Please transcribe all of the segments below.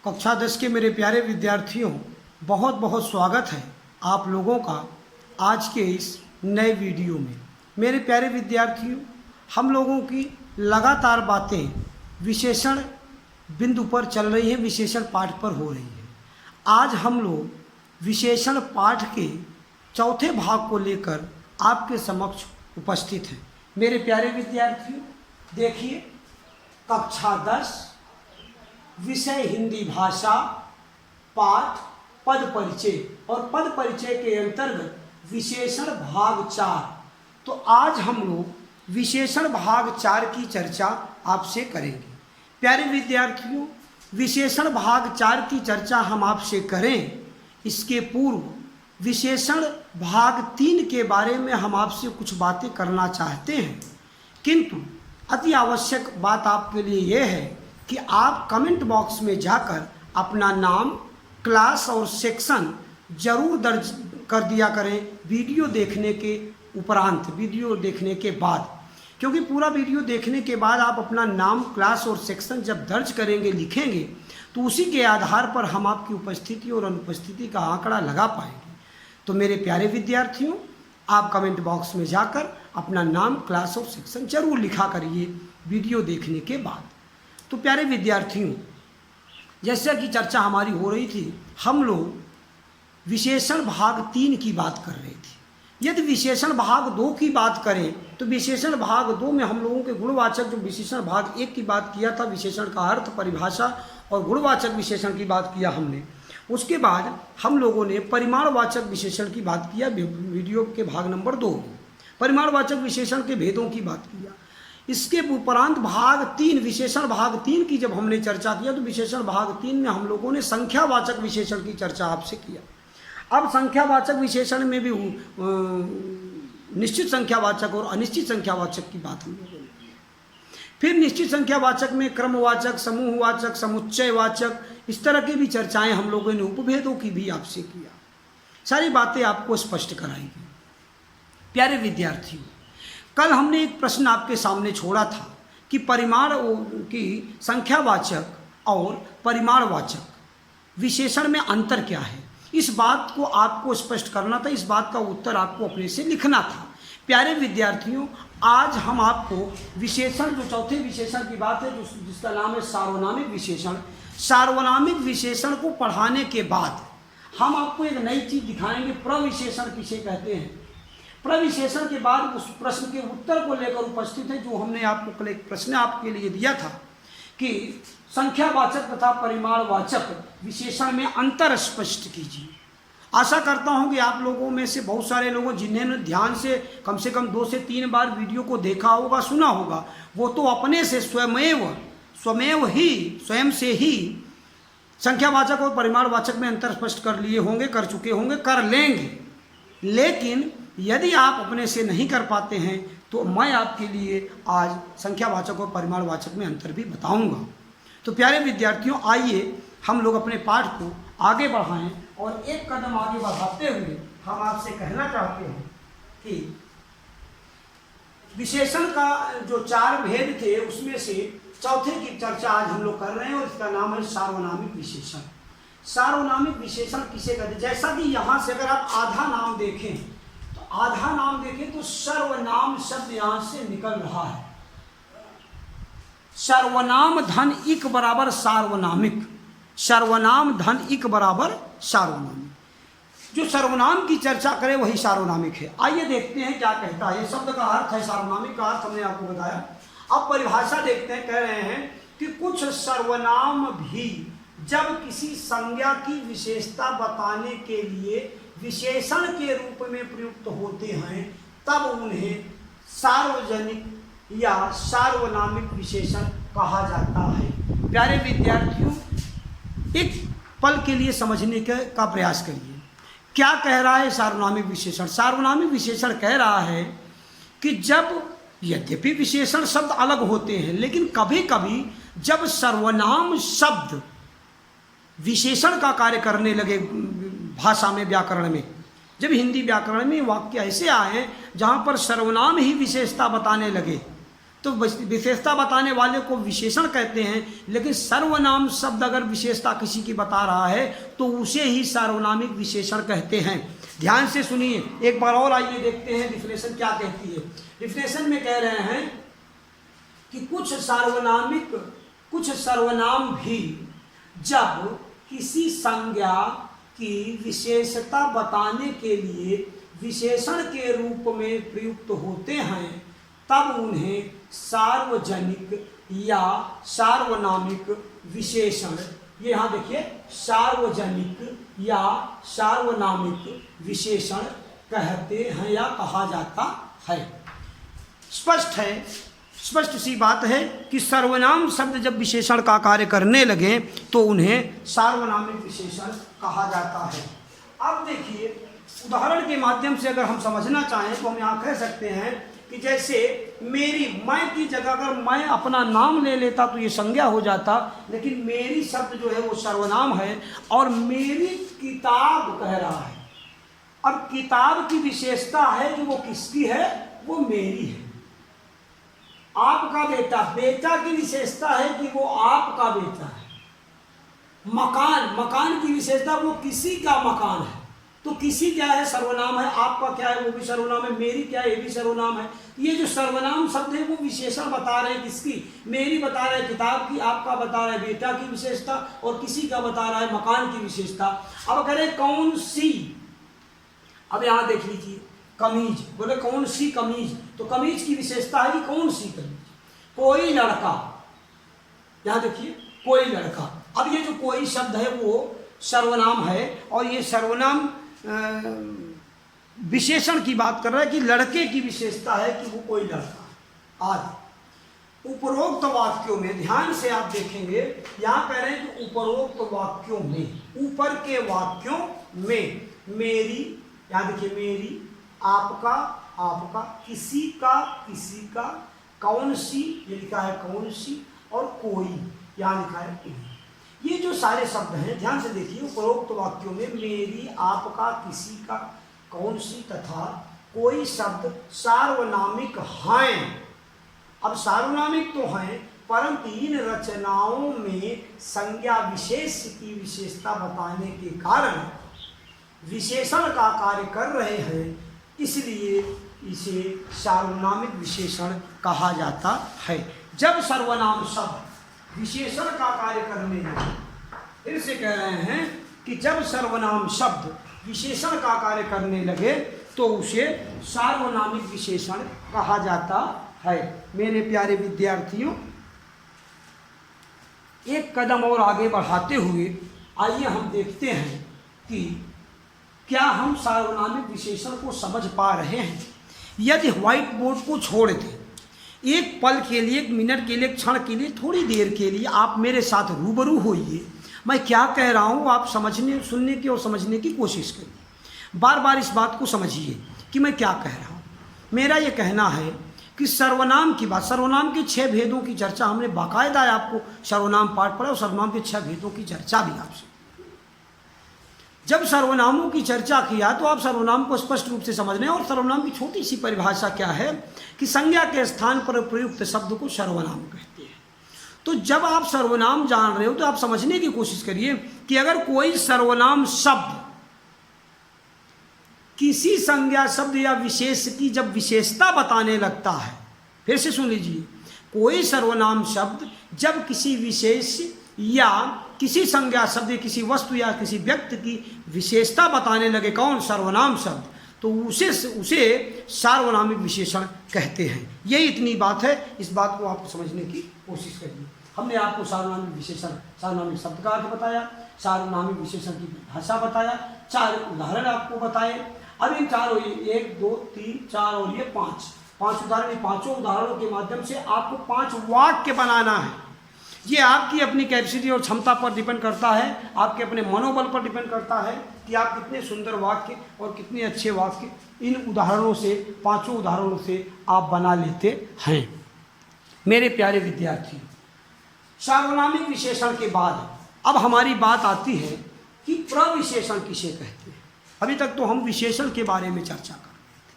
कक्षा 10 के मेरे प्यारे विद्यार्थियों, बहुत बहुत स्वागत है आप लोगों का आज के इस नए वीडियो में। मेरे प्यारे विद्यार्थियों, हम लोगों की लगातार बातें विशेषण बिंदु पर चल रही हैं, विशेषण पाठ पर हो रही है। आज हम लोग विशेषण पाठ के चौथे भाग को लेकर आपके समक्ष उपस्थित हैं। मेरे प्यारे विद्यार्थियों, देखिए, कक्षा 10 विषय हिंदी भाषा, पाठ पद परिचय और पद परिचय के अंतर्गत विशेषण भाग 4। तो आज हम लोग विशेषण भाग 4 की चर्चा आपसे करेंगे। प्यारे विद्यार्थियों, विशेषण भाग 4 की चर्चा हम आपसे करें, इसके पूर्व विशेषण भाग 3 के बारे में हम आपसे कुछ बातें करना चाहते हैं। किंतु अति आवश्यक बात आपके लिए यह है कि आप कमेंट बॉक्स में जाकर अपना नाम, क्लास और सेक्शन जरूर दर्ज कर दिया करें वीडियो देखने के उपरांत, वीडियो देखने के बाद। क्योंकि पूरा वीडियो देखने के बाद आप अपना नाम, क्लास और सेक्शन जब दर्ज करेंगे, लिखेंगे, तो उसी के आधार पर हम आपकी उपस्थिति और अनुपस्थिति का आंकड़ा लगा पाएंगे। तो मेरे प्यारे विद्यार्थियों, आप कमेंट बॉक्स में जाकर अपना नाम, क्लास और सेक्शन जरूर लिखा करिए वीडियो देखने के बाद। तो प्यारे विद्यार्थियों, जैसा कि चर्चा हमारी हो रही थी, हम लोग विशेषण भाग 3 की बात कर रहे थे। यदि विशेषण भाग 2 की बात करें तो विशेषण भाग 2 में हम लोगों के गुणवाचक, जो विशेषण भाग 1 की बात किया था, विशेषण का अर्थ, परिभाषा और गुणवाचक विशेषण की बात किया हमने। उसके बाद हम लोगों ने परिमाणवाचक विशेषण की बात किया वीडियो के भाग नंबर 2 में। परिमाणवाचक विशेषण के भेदों की बात किया। इसके उपरांत भाग 3, विशेषण भाग 3 की जब हमने चर्चा किया तो विशेषण भाग 3 में हम लोगों ने संख्यावाचक विशेषण की चर्चा आपसे किया। अब संख्यावाचक विशेषण में भी निश्चित संख्यावाचक और अनिश्चित संख्यावाचक की बात हम लोगों ने की। फिर निश्चित संख्यावाचक में क्रमवाचक, समूहवाचक, समुच्चयवाचक, इस तरह की भी चर्चाएं हम लोगों ने उपभेदों की भी आपसे किया। सारी बातें आपको स्पष्ट कराएंगे। प्यारे विद्यार्थियों, कल हमने एक प्रश्न आपके सामने छोड़ा था कि परिमाण की संख्यावाचक और परिमाणवाचक विशेषण में अंतर क्या है। इस बात को आपको स्पष्ट करना था, इस बात का उत्तर आपको अपने से लिखना था। प्यारे विद्यार्थियों, आज हम आपको विशेषण, जो चौथे विशेषण की बात है, जिसका नाम है सार्वनामिक विशेषण, सार्वनामिक विशेषण को पढ़ाने के बाद हम आपको एक नई चीज़ दिखाएंगे। प्रविशेषण किसे कहते हैं। प्रविशेषण के बाद उस प्रश्न के उत्तर को लेकर उपस्थित है, जो हमने आपको कल एक प्रश्न आपके लिए दिया था कि संख्यावाचक तथा परिमाणवाचक विशेषण में अंतर स्पष्ट कीजिए। आशा करता हूं कि आप लोगों में से बहुत सारे लोगों, जिन्होंने ध्यान से कम 2 से 3 बार वीडियो को देखा होगा, सुना होगा, वो तो अपने से स्वयं से ही संख्यावाचक और परिमाणवाचक में अंतर स्पष्ट कर लिए होंगे, कर चुके होंगे, कर लेंगे। लेकिन यदि आप अपने से नहीं कर पाते हैं तो मैं आपके लिए आज संख्यावाचक और परिमाणवाचक में अंतर भी बताऊंगा। तो प्यारे विद्यार्थियों, आइए हम लोग अपने पाठ को आगे बढ़ाएं और एक कदम आगे बढ़ाते हुए हम आपसे कहना चाहते हैं कि विशेषण का जो 4 भेद थे, उसमें से चौथे की चर्चा आज हम लोग कर रहे हैं और इसका नाम है सार्वनामिक विशेषण। सार्वनामिक विशेषण किसे कहते हैं। जैसा कि यहाँ से अगर आप आधा नाम देखें तो सर्वनाम शब्द यहां से निकल रहा है। सर्वनाम धन इक बराबर सार्वनामिक, सर्वनाम धन इक बराबर सार्वनामिक। जो सर्वनाम की चर्चा करे वही सार्वनामिक है। आइए देखते हैं क्या कहता है। ये शब्द का अर्थ है, सार्वनामिक का अर्थ हमने आपको बताया। अब परिभाषा देखते हैं। कह रहे हैं कि कुछ सर्वनाम भी जब किसी संज्ञा की विशेषता बताने के लिए विशेषण के रूप में प्रयुक्त होते हैं, तब उन्हें सार्वजनिक या सार्वनामिक विशेषण कहा जाता है। प्यारे विद्यार्थियों, एक पल के लिए समझने का प्रयास करिए। क्या कह रहा है सार्वनामिक विशेषण। सार्वनामिक विशेषण कह रहा है कि जब, यद्यपि विशेषण शब्द अलग होते हैं, लेकिन कभी कभी जब सर्वनाम शब्द विशेषण का कार्य करने लगे भाषा में, व्याकरण में, जब हिंदी व्याकरण में वाक्य ऐसे आए जहाँ पर सर्वनाम ही विशेषता बताने लगे, तो विशेषता बताने वाले को विशेषण कहते हैं। लेकिन सर्वनाम शब्द अगर विशेषता किसी की बता रहा है तो उसे ही सार्वनामिक विशेषण कहते हैं। ध्यान से सुनिए, एक बार और आइए देखते हैं डिफिनेशन क्या कहती है। डिफिनेशन में कह रहे हैं कि कुछ सर्वनाम भी जब किसी संज्ञा की विशेषता बताने के लिए विशेषण के रूप में प्रयुक्त होते हैं तब उन्हें सार्वजनिक या सार्वनामिक विशेषण, ये यहाँ देखिए, सार्वजनिक या सार्वनामिक विशेषण कहते हैं या कहा जाता है। स्पष्ट है, स्पष्ट सी बात है कि सर्वनाम शब्द जब विशेषण का कार्य करने लगे तो उन्हें सार्वनामिक विशेषण कहा जाता है। अब देखिए, उदाहरण के माध्यम से अगर हम समझना चाहें तो हम यहाँ कह सकते हैं कि जैसे मेरी, मैं की जगह अगर मैं अपना नाम ले लेता तो ये संज्ञा हो जाता, लेकिन मेरी शब्द जो है वो सर्वनाम है और मेरी किताब कह रहा है। अब किताब की विशेषता है कि वो किसकी है, वो मेरी है। आपका बेटा, बेटा की विशेषता है कि वो आपका बेटा है। मकान, मकान की विशेषता वो किसी का मकान है। तो किसी क्या है, सर्वनाम है। आपका क्या है, वो भी सर्वनाम है। मेरी क्या है, ये भी सर्वनाम है। ये जो सर्वनाम शब्द है वो विशेषण बता रहे हैं किसकी, मेरी बता रहे हैं किताब की, आपका बता रहा है बेटा की विशेषता, और किसी का बता रहा है मकान की विशेषता। अब करें कौन सी, अब यहाँ देख लीजिए, कमीज, बोले कौन सी कमीज, तो कमीज की विशेषता है कि कौन सी कमीज, कोई लड़का। यहाँ देखिए, कोई लड़का। अब ये जो कोई शब्द है वो सर्वनाम है और ये सर्वनाम विशेषण की बात कर रहा है कि लड़के की विशेषता है कि वो कोई लड़का। आज उपरोक्त वाक्यों में ध्यान से आप देखेंगे, यहाँ कह रहे हैं कि उपरोक्त वाक्यों में, ऊपर के वाक्यों में मेरी, यहाँ देखिए, मेरी, आपका, आपका, किसी का, किसी का, कौन सी, ये लिखा है कौन सी, और कोई, यहाँ लिखा है कोई। ये जो सारे शब्द हैं ध्यान से देखिए, उपरोक्त वाक्यों में मेरी, आपका, किसी का, कौन सी तथा कोई शब्द सार्वनामिक हैं। अब सार्वनामिक तो हैं, परंतु इन रचनाओं में संज्ञा विशेष की विशेषता बताने के कारण विशेषण का कार्य कर रहे हैं, इसलिए इसे सार्वनामिक विशेषण कहा जाता है। जब सर्वनाम शब्द विशेषण का कार्य करने लगे, फिर से कह रहे हैं कि जब सर्वनाम शब्द विशेषण का कार्य करने लगे तो उसे सार्वनामिक विशेषण कहा जाता है। मेरे प्यारे विद्यार्थियों, एक कदम और आगे बढ़ाते हुए आइए हम देखते हैं कि क्या हम सार्वनामिक विशेषण को समझ पा रहे हैं। यदि व्हाइट बोर्ड को छोड़ दें, एक पल के लिए, एक मिनट के लिए, एक क्षण के लिए, थोड़ी देर के लिए आप मेरे साथ रूबरू होइए। मैं क्या कह रहा हूँ आप समझने, सुनने की और समझने की कोशिश करिए। बार बार इस बात को समझिए कि मैं क्या कह रहा हूँ। मेरा ये कहना है कि सर्वनाम की बात, सर्वनाम के 6 भेदों की चर्चा हमने बाकायदा आपको सर्वनाम पाठ पढ़ा और सर्वनाम के 6 भेदों की चर्चा भी आपसे। जब सर्वनामों की चर्चा किया तो आप सर्वनाम को स्पष्ट रूप से समझ रहे हैं। और सर्वनाम की छोटी सी परिभाषा क्या है कि संज्ञा के स्थान पर प्रयुक्त शब्द को सर्वनाम कहते हैं। तो जब आप सर्वनाम जान रहे हो तो आप समझने की कोशिश करिए कि अगर कोई सर्वनाम शब्द किसी संज्ञा शब्द या विशेष की जब विशेषता बताने लगता है, फिर से सुन लीजिए, कोई सर्वनाम शब्द जब किसी विशेष या किसी संज्ञा शब्द, किसी वस्तु या किसी व्यक्ति की विशेषता बताने लगे, कौन, सर्वनाम शब्द, तो उसे सार्वनामिक विशेषण कहते हैं। यही इतनी बात है, इस बात को आप समझने की कोशिश करिए। हमने आपको सार्वनामिक विशेषण, सार्वनामिक शब्द का अर्थ बताया, सार्वनामिक विशेषण की भाषा बताया, 4 उदाहरण आपको बताए। अब इन 4, 1, 2, 3, 4 और ये 5 उदाहरण, इन 5 उदाहरणों के माध्यम से आपको 5 वाक्य बनाना है। ये आपकी अपनी कैपेसिटी और क्षमता पर डिपेंड करता है, आपके अपने मनोबल पर डिपेंड करता है कि आप कितने सुंदर वाक्य और कितने अच्छे वाक्य इन उदाहरणों से, 5 उदाहरणों से आप बना लेते हैं। मेरे प्यारे विद्यार्थी, सार्वनामिक विशेषण के बाद अब हमारी बात आती है कि प्रविशेषण किसे कहते हैं। अभी तक तो हम विशेषण के बारे में चर्चा कर रहे थे,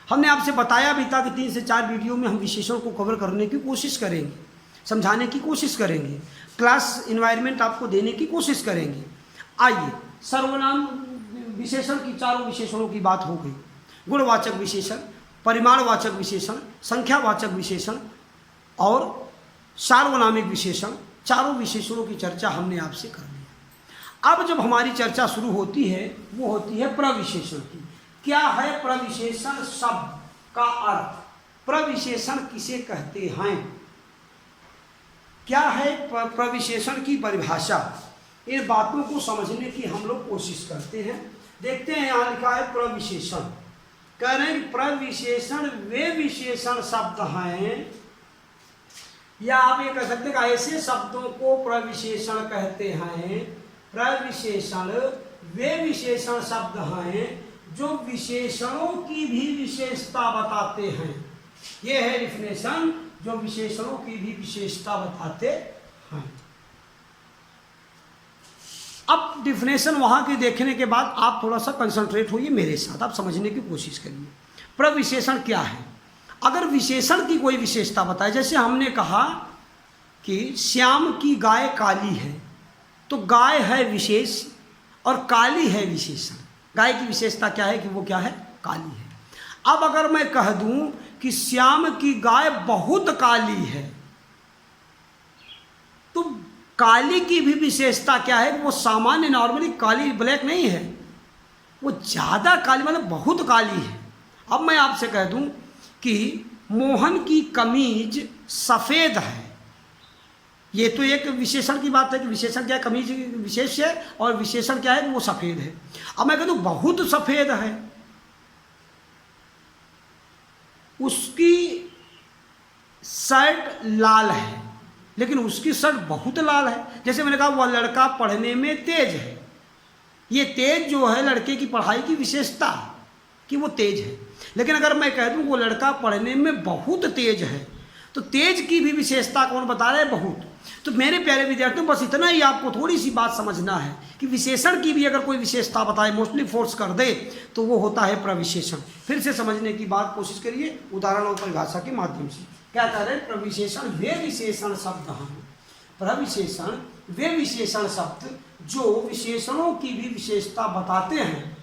हमने आपसे बताया भी था कि 3 से 4 वीडियो में हम विशेषण को कवर करने की कोशिश करेंगे, समझाने की कोशिश करेंगे, क्लास इन्वायरमेंट आपको देने की कोशिश करेंगे। आइए, सर्वनाम विशेषण की चारों विशेषणों की बात हो गई। गुणवाचक विशेषण, परिमाणवाचक विशेषण, संख्यावाचक विशेषण और सार्वनामिक विशेषण, चारों विशेषणों की चर्चा हमने आपसे कर ली। अब जब हमारी चर्चा शुरू होती है वो होती है प्रविशेषण की। क्या है प्रविशेषण शब्द का अर्थ? प्रविशेषण किसे कहते हैं? क्या है प्रविशेषण की परिभाषा? इन बातों को समझने की हम लोग कोशिश करते हैं। देखते हैं, यहाँ लिखा है प्रविशेषण। कह रहे हैं प्रविशेषण वे विशेषण शब्द हैं, या आप ये कह सकते हैं ऐसे शब्दों को प्रविशेषण कहते हैं। प्रविशेषण वे विशेषण शब्द हैं जो विशेषणों की भी विशेषता बताते हैं। ये है डिफिनेशन, जो विशेषणों की भी विशेषता बताते हैं। अब डिफिनेशन वहां की देखने के बाद आप थोड़ा सा कंसंट्रेट होइए मेरे साथ, आप समझने की कोशिश करिए। प्रविशेषण क्या है? अगर विशेषण की कोई विशेषता बताए, जैसे हमने कहा कि श्याम की गाय काली है, तो गाय है विशेष और काली है विशेषण। गाय की विशेषता क्या है कि वो क्या है? काली है। अब अगर मैं कह दूं कि श्याम की गाय बहुत काली है, तो काली की भी विशेषता क्या है? वो सामान्य नॉर्मली काली ब्लैक नहीं है, वो ज़्यादा काली मतलब बहुत काली है। अब मैं आपसे कह दूं कि मोहन की कमीज सफ़ेद है, ये तो एक विशेषण की बात है कि विशेषण क्या है? कमीज विशेष है और विशेषण क्या है कि वो सफ़ेद है। अब मैं कह दूं बहुत सफ़ेद है, उसकी शर्ट लाल है लेकिन उसकी शर्ट बहुत लाल है। जैसे मैंने कहा वह लड़का पढ़ने में तेज है, ये तेज जो है लड़के की पढ़ाई की विशेषता है कि वो तेज है। लेकिन अगर मैं कह दूं वो लड़का पढ़ने में बहुत तेज है, तो तेज की भी विशेषता कौन बता रहा है? बहुत। तो मेरे प्यारे विद्यार्थियों, बस इतना ही आपको थोड़ी सी बात समझना है कि विशेषण की भी अगर कोई विशेषता बताए, मोस्टली फोर्स कर दे, तो वो होता है प्रविशेषण। फिर से समझने की बात कोशिश करिए उदाहरण और परिभाषा के माध्यम से। क्या कह रहे हैं? प्रविशेषण वे विशेषण शब्द हैं। प्रविशेषण वे विशेषण शब्द जो विशेषणों की भी विशेषता बताते हैं,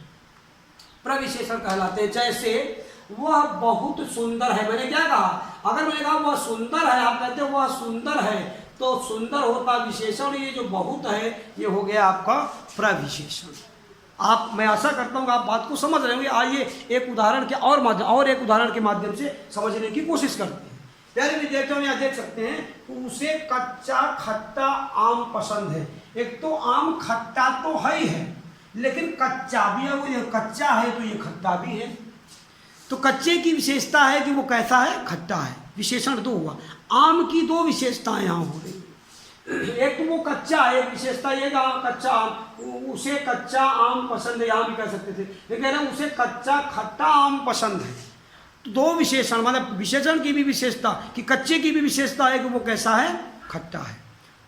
प्रविशेषण कहलाते हैं। जैसे वह बहुत सुंदर है, मैंने क्या कहा? अगर मैंने कहा वह सुंदर है, आप कहते हो वह सुंदर है, तो सुंदर होता विशेषण, ये जो बहुत है ये हो गया आपका प्रविशेषण। आप, मैं आशा करता हूँ आप बात को समझ रहे होंगे। आइए एक उदाहरण के और एक उदाहरण के माध्यम से समझने की कोशिश करते हैं। प्यारे विद्यार्थियों, यहाँ देख सकते हैं उसे कच्चा खट्टा आम पसंद है। एक तो आम खट्टा तो है लेकिन कच्चा भी है, वो ये कच्चा है तो ये खट्टा भी है। तो कच्चे की विशेषता है कि वो कैसा है? खट्टा है। विशेषण दो हुआ। आम की दो विशेषताएं यहाँ हो रही। एक तो वो कच्चा है, एक विशेषता ये कच्चा आम, उसे कच्चा आम पसंद है, यहाँ भी कह सकते थे, लेकिन कह रहे उसे कच्चा खट्टा आम पसंद है। तो दो विशेषण, मतलब विशेषण की भी विशेषता कि कच्चे की भी विशेषता है कि वो कैसा है? खट्टा है।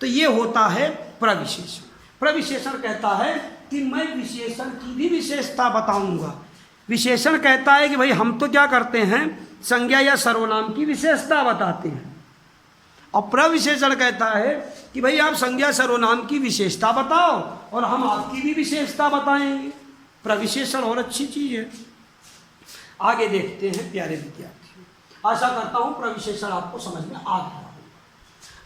तो ये होता है प्रविशेषण। प्रविशेषण कहता है कि मैं विशेषण की भी विशेषता बताऊंगा। विशेषण कहता है कि भाई हम तो क्या करते हैं? संज्ञा या सर्वनाम की विशेषता बताते हैं। और प्रविशेषण कहता है कि भाई आप संज्ञा सर्वनाम की विशेषता बताओ और हम आपकी भी विशेषता बताएंगे। प्रविशेषण और अच्छी चीज है। आगे देखते हैं प्यारे विद्यार्थी, आशा करता हूं प्रविशेषण आपको समझ में आ गया होगा।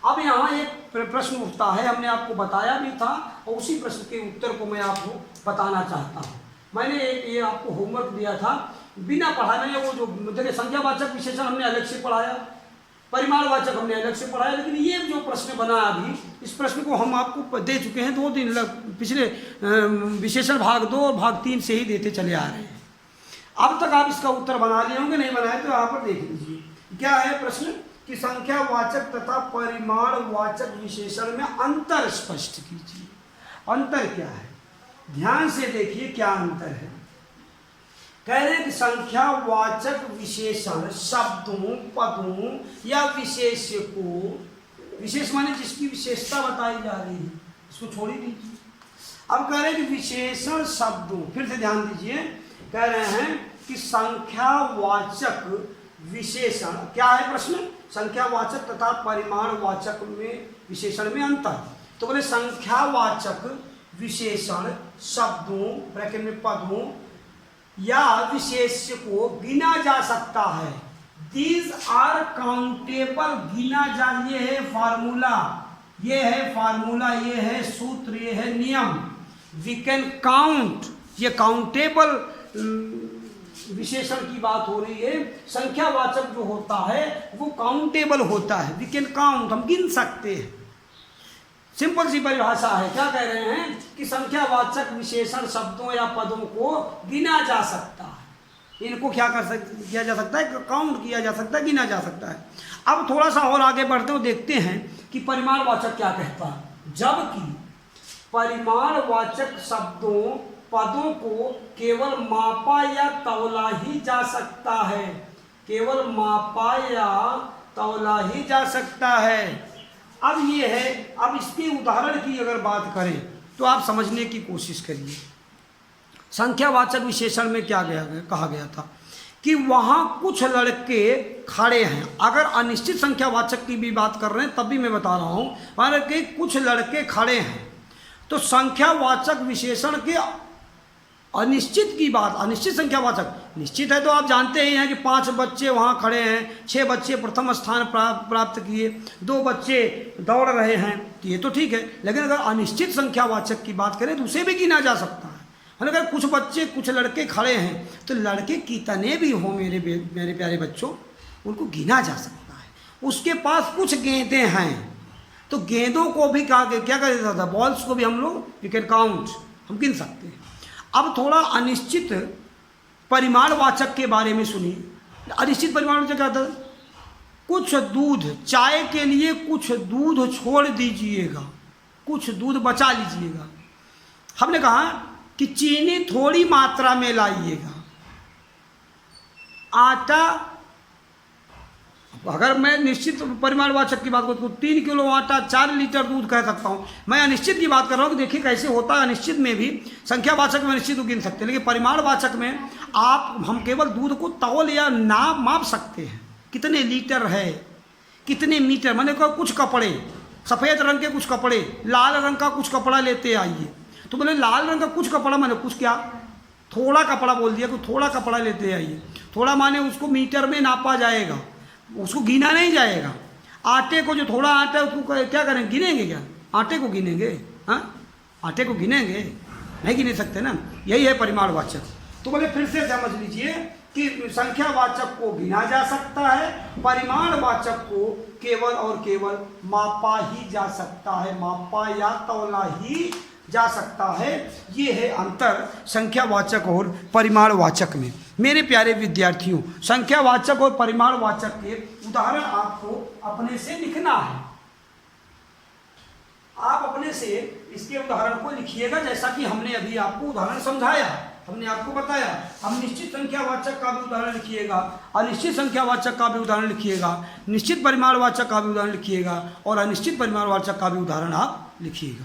अब यहाँ एक प्रश्न उठता है, हमने आपको बताया भी था और उसी प्रश्न के उत्तर को मैं आपको बताना चाहता हूँ। मैंने ये आपको होमवर्क दिया था, बिना पढ़ाए मैंने वो जो देखिए संज्ञावाचक विशेषण हमने अलग से पढ़ाया, परिमाणवाचक हमने अलग से पढ़ाया, लेकिन ये जो प्रश्न बना अभी, इस प्रश्न को हम आपको दे चुके हैं 2 दिन पिछले विशेषण भाग 2 और भाग 3 से ही देते चले आ रहे हैं। अब तक आप इसका उत्तर बना लिए होंगे, नहीं बनाए तो यहाँ पर देख लीजिए। क्या है प्रश्न कि संख्यावाचक तथा परिमाणवाचक विशेषण में अंतर स्पष्ट कीजिए। अंतर क्या है? ध्यान से देखिए क्या अंतर है। कह रहे हैं कि संख्यावाचक विशेषण शब्दों, पदों या विशेष को, विशेष माने जिसकी विशेषता बताई जा रही है, इसको छोड़ ही दीजिए। अब कह रहे हैं कि विशेषण शब्दों, फिर से ध्यान दीजिए, कह रहे हैं कि संख्यावाचक विशेषण क्या है? प्रश्न, संख्यावाचक तथा परिमाणवाचक में विशेषण में अंतर। तो बोले संख्यावाचक विशेषण शब्दों ब्रैकेट में पदों या विशेष्य को गिना जा सकता है। दीज आर काउंटेबल, गिना जा, ये है फार्मूला, ये है फार्मूला, ये है सूत्र, ये है नियम। वी कैन काउंट, ये काउंटेबल विशेषण की बात हो रही है। संख्यावाचक जो होता है वो काउंटेबल होता है, वी कैन काउंट, हम गिन सकते हैं। सिंपल सी परिभाषा है, क्या कह रहे हैं कि संख्यावाचक विशेषण शब्दों या पदों को गिना जा सकता है। इनको क्या किया जा सकता है? काउंट किया जा सकता है, गिना जा सकता है। अब थोड़ा सा और आगे बढ़ते हो, देखते हैं कि परिमाणवाचक क्या कहता है। जबकि परिमाणवाचक शब्दों पदों को केवल मापा या तौला ही जा सकता है, केवल मापा या तौला ही जा सकता है। अब ये है, अब इसके उदाहरण की अगर बात करें तो आप समझने की कोशिश करिए। संख्यावाचक विशेषण में क्या कहा गया था कि वहाँ कुछ लड़के खड़े हैं। अगर अनिश्चित संख्यावाचक की भी बात कर रहे हैं तब भी मैं बता रहा हूँ, माना कि कुछ लड़के खड़े हैं, तो संख्यावाचक विशेषण के अनिश्चित की बात, अनिश्चित संख्यावाचक, निश्चित है तो आप जानते ही हैं कि 5 बच्चे वहाँ खड़े हैं, 6 बच्चे प्रथम स्थान प्राप्त किए, 2 बच्चे दौड़ रहे हैं, तो ये तो ठीक है। लेकिन अगर अनिश्चित संख्यावाचक की बात करें तो उसे भी गिना जा सकता है। अगर कुछ बच्चे, कुछ लड़के खड़े हैं, तो लड़के कितने भी हों मेरे प्यारे बच्चों, उनको गिना जा सकता है। उसके पास कुछ गेंदें हैं, तो गेंदों को भी क्या कर देता था, बॉल्स को भी हम लोग वी कैन काउंट, हम गिन सकते हैं। अब थोड़ा अनिश्चित परिमाणवाचक के बारे में सुनिए। अनिश्चित परिमाणवाचक क्या था? कुछ दूध, चाय के लिए कुछ दूध छोड़ दीजिएगा, कुछ दूध बचा लीजिएगा। हमने कहा कि चीनी थोड़ी मात्रा में लाइएगा, आटा, अगर मैं निश्चित परिमाणवाचक की बात करूँ तो 3 किलो आटा 4 लीटर दूध कह सकता हूँ। मैं अनिश्चित की बात कर रहा हूँ कि देखिए कैसे होता है। अनिश्चित में भी संख्यावाचक में अनिश्चित को गिन सकते हैं, लेकिन परिमाणवाचक में हम केवल दूध को तौल या माप सकते हैं, कितने लीटर है, कितने मीटर। मैंने कहा कुछ कपड़े, सफ़ेद रंग के कुछ कपड़े, लाल रंग का कुछ कपड़ा लेते आइए, तो बोले लाल रंग का कुछ कपड़ा, मैंने कुछ क्या, थोड़ा कपड़ा बोल दिया कि थोड़ा कपड़ा लेते आइए। थोड़ा माने उसको मीटर में नापा जाएगा, उसको गिना नहीं जाएगा। आटे को, जो थोड़ा आटा है उसको क्या करेंगे, गिनेंगे क्या? आटे को गिनेंगे? हाँ, आटे को गिनेंगे? नहीं गिने सकते ना। यही है परिमाणवाचक। तो बोले फिर से समझ लीजिए कि संख्यावाचक को गिना जा सकता है, परिमाणवाचक को केवल और केवल मापा ही जा सकता है, मापा या तौला ही जा सकता है। ये है अंतर संख्यावाचक और परिमाणवाचक में। मेरे प्यारे विद्यार्थियों, संख्यावाचक और परिमाणवाचक के उदाहरण आपको अपने से लिखना है। आप अपने से इसके उदाहरण को लिखिएगा, जैसा कि हमने अभी आपको उदाहरण समझाया, हमने आपको बताया। अब निश्चित संख्यावाचक का भी उदाहरण लिखिएगा, अनिश्चित संख्यावाचक का भी उदाहरण लिखिएगा, निश्चित परिमाणवाचक का भी उदाहरण लिखिएगा और अनिश्चित परिमाणवाचक का भी उदाहरण आप लिखिएगा।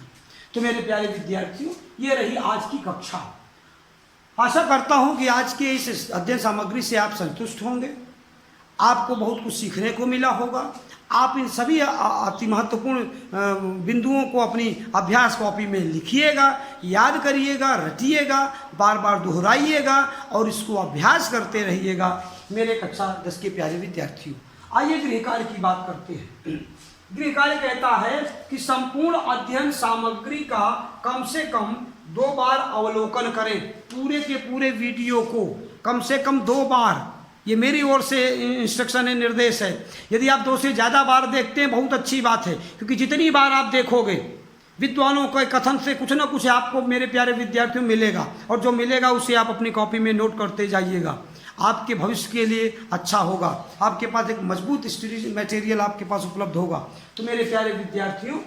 तो मेरे प्यारे विद्यार्थियों, ये रही आज की कक्षा। आशा करता हूँ कि आज के इस अध्ययन सामग्री से आप संतुष्ट होंगे, आपको बहुत कुछ सीखने को मिला होगा। आप इन सभी अति महत्वपूर्ण बिंदुओं को अपनी अभ्यास कॉपी में लिखिएगा, याद करिएगा, रटिएगा, बार बार दोहराइएगा और इसको अभ्यास करते रहिएगा। मेरे कक्षा 10 के प्यारे विद्यार्थियों, आइए गृह कार्य की बात करते हैं। गृह कार्य कहता है कि संपूर्ण अध्ययन सामग्री का कम से कम 2 बार अवलोकन करें। पूरे के पूरे वीडियो को कम से कम 2 बार, ये मेरी ओर से इंस्ट्रक्शन है, निर्देश है। यदि आप 2 से ज़्यादा बार देखते हैं बहुत अच्छी बात है, क्योंकि जितनी बार आप देखोगे विद्वानों के कथन से कुछ ना कुछ आपको मेरे प्यारे विद्यार्थियों मिलेगा, और जो मिलेगा उसे आप अपनी कॉपी में नोट करते जाइएगा। आपके भविष्य के लिए अच्छा होगा, आपके पास एक मजबूत स्टडी मटेरियल आपके पास उपलब्ध होगा। तो मेरे प्यारे विद्यार्थियों,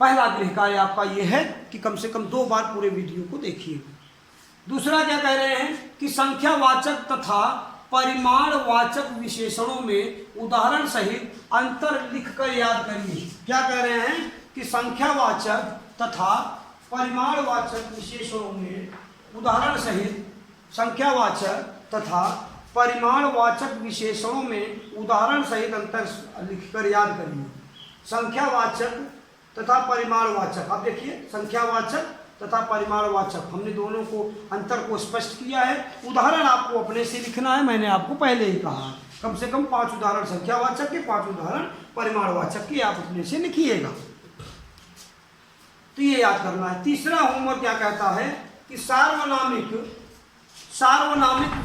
पहला गृह कार्य आपका यह है कि कम से कम 2 बार पूरे वीडियो को देखिएगा। दूसरा क्या कह रहे हैं कि संख्यावाचक तथा परिमाणवाचक विशेषणों में उदाहरण सहित अंतर लिखकर याद करिए। क्या कह रहे हैं कि संख्यावाचक तथा परिमाणवाचक विशेषणों में उदाहरण सहित संख्यावाचक तथा परिमाणवाचक विशेषणों में उदाहरण सहित अंतर लिखकर याद करिए। संख्यावाचक तथा परिमाणवाचक, अब देखिए संख्यावाचक तथा परिमाणवाचक, हमने दोनों को अंतर को स्पष्ट किया है। उदाहरण आपको अपने से लिखना है, मैंने आपको पहले ही कहा, कम से कम 5 उदाहरण संख्यावाचक के, 5 उदाहरण परिमाणवाचक के आप अपने से लिखिएगा। तो ये याद करना है। तीसरा होमवर्क क्या कहता है कि सार्वनामिक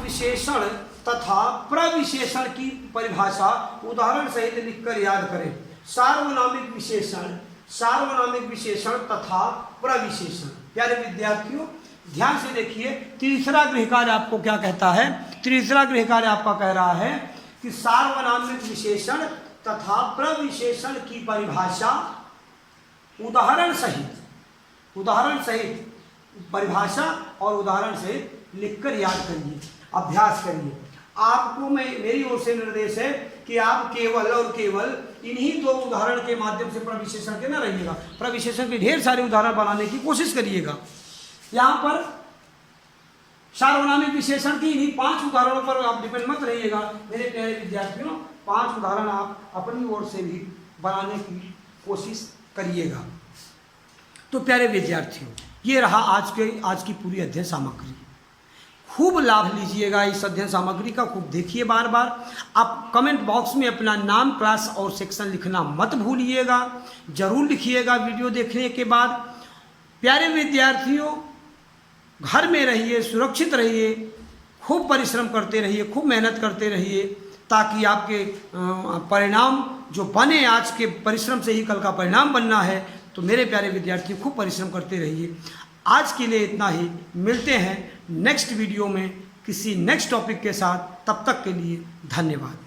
विशेषण तथा प्रविशेषण की परिभाषा उदाहरण सहित लिखकर याद करें। सार्वनामिक विशेषण तथा प्रविशेषण। प्यारे विद्यार्थियों ध्यान से देखिए, तीसरा गृह कार्य आपको क्या कहता है। तीसरा गृह कार्य आपका कह रहा है कि सार्वनामिक विशेषण तथा प्रविशेषण की परिभाषा उदाहरण सहित परिभाषा और उदाहरण सहित लिखकर याद करिए, अभ्यास करिए। आपको मेरी ओर से निर्देश है कि आप केवल और केवल इन्हीं 2 उदाहरण के माध्यम से प्रविशेषण के न रहिएगा, प्रविशेषण के ढेर सारे उदाहरण बनाने की कोशिश करिएगा। यहाँ पर सार्वनामिक विशेषण की इन्हीं 5 उदाहरणों पर आप डिपेंड मत रहिएगा मेरे प्यारे विद्यार्थियों। 5 उदाहरण आप अपनी ओर से भी बनाने की कोशिश करिएगा। तो प्यारे विद्यार्थियों ये रहा आज की पूरी अध्ययन सामग्री। खूब लाभ लीजिएगा इस अध्ययन सामग्री का, खूब देखिए बार बार। आप कमेंट बॉक्स में अपना नाम, क्लास और सेक्शन लिखना मत भूलिएगा, जरूर लिखिएगा वीडियो देखने के बाद। प्यारे विद्यार्थियों घर में रहिए, सुरक्षित रहिए, खूब परिश्रम करते रहिए, खूब मेहनत करते रहिए, ताकि आपके परिणाम जो बने, आज के परिश्रम से ही कल का परिणाम बनना है। तो मेरे प्यारे विद्यार्थी खूब परिश्रम करते रहिए। आज के लिए इतना ही, मिलते हैं नेक्स्ट वीडियो में किसी नेक्स्ट टॉपिक के साथ। तब तक के लिए धन्यवाद।